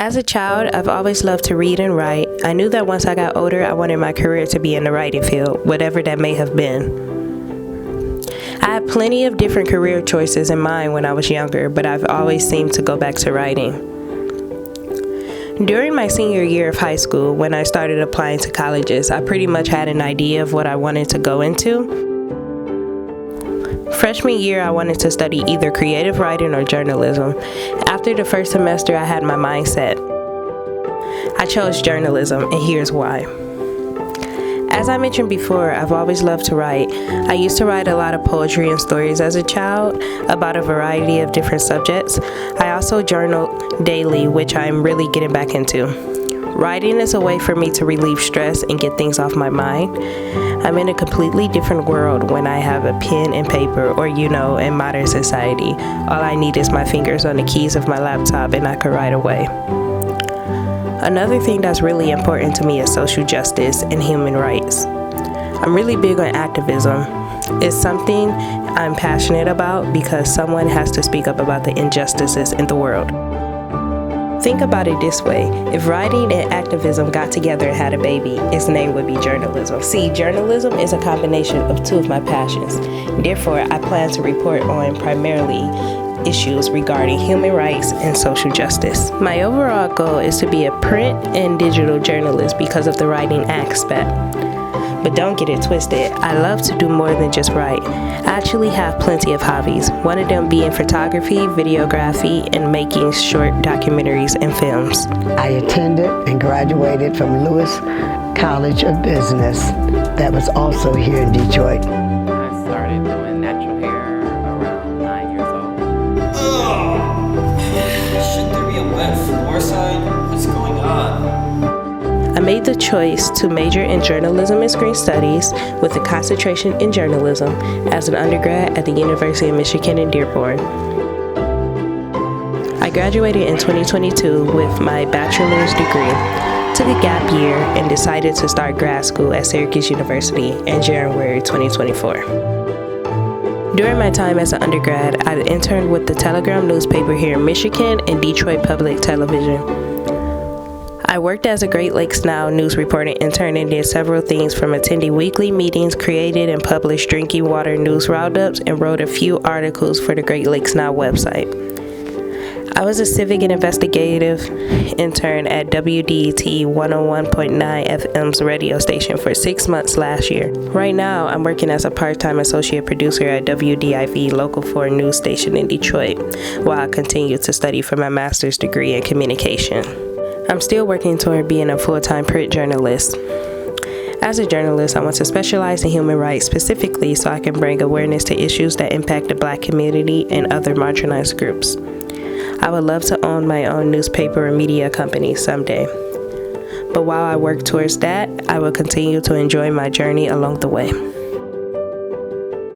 As a child, I've always loved to read and write. I knew that once I got older, I wanted my career to be in the writing field, whatever that may have been. I had plenty of different career choices in mind when I was younger, but I've always seemed to go back to writing. During my senior year of high school, when I started applying to colleges, I pretty much had an idea of what I wanted to go into. Freshman year, I wanted to study either creative writing or journalism. After the first semester, I had my mind set. I chose journalism, and here's why. As I mentioned before, I've always loved to write. I used to write a lot of poetry and stories as a child about a variety of different subjects. I also journaled daily, which I'm really getting back into. Writing is a way for me to relieve stress and get things off my mind. I'm in a completely different world when I have a pen and paper, or in modern society, all I need is my fingers on the keys of my laptop and I could write away. Another thing that's really important to me is social justice and human rights. I'm really big on activism. It's something I'm passionate about because someone has to speak up about the injustices in the world. Think about it this way. If writing and activism got together and had a baby, its name would be journalism. See, journalism is a combination of two of my passions. Therefore, I plan to report on primarily issues regarding human rights and social justice. My overall goal is to be a print and digital journalist because of the writing aspect. But don't get it twisted, I love to do more than just write. I actually have plenty of hobbies, one of them being photography, videography, and making short documentaries and films. I attended and graduated from Lewis College of Business that was also here in Detroit. I started doing natural hair around 9 years old. Shouldn't there be a wet floor sign? What's going on? I made the choice to major in journalism and screen studies with a concentration in journalism as an undergrad at the University of Michigan in Dearborn. I graduated in 2022 with my bachelor's degree, took a gap year, and decided to start grad school at Syracuse University in January 2024. During my time as an undergrad, I interned with the Telegram newspaper here in Michigan and Detroit Public Television. I worked as a Great Lakes Now news reporting intern and did several things from attending weekly meetings, created and published drinking water news roundups, and wrote a few articles for the Great Lakes Now website. I was a civic and investigative intern at WDET 101.9 FM's radio station for 6 months last year. Right now, I'm working as a part-time associate producer at WDIV Local 4 news station in Detroit, while I continue to study for my master's degree in communication. I'm still working toward being a full-time print journalist. As a journalist, I want to specialize in human rights specifically so I can bring awareness to issues that impact the Black community and other marginalized groups. I would love to own my own newspaper or media company someday. But while I work towards that, I will continue to enjoy my journey along the way.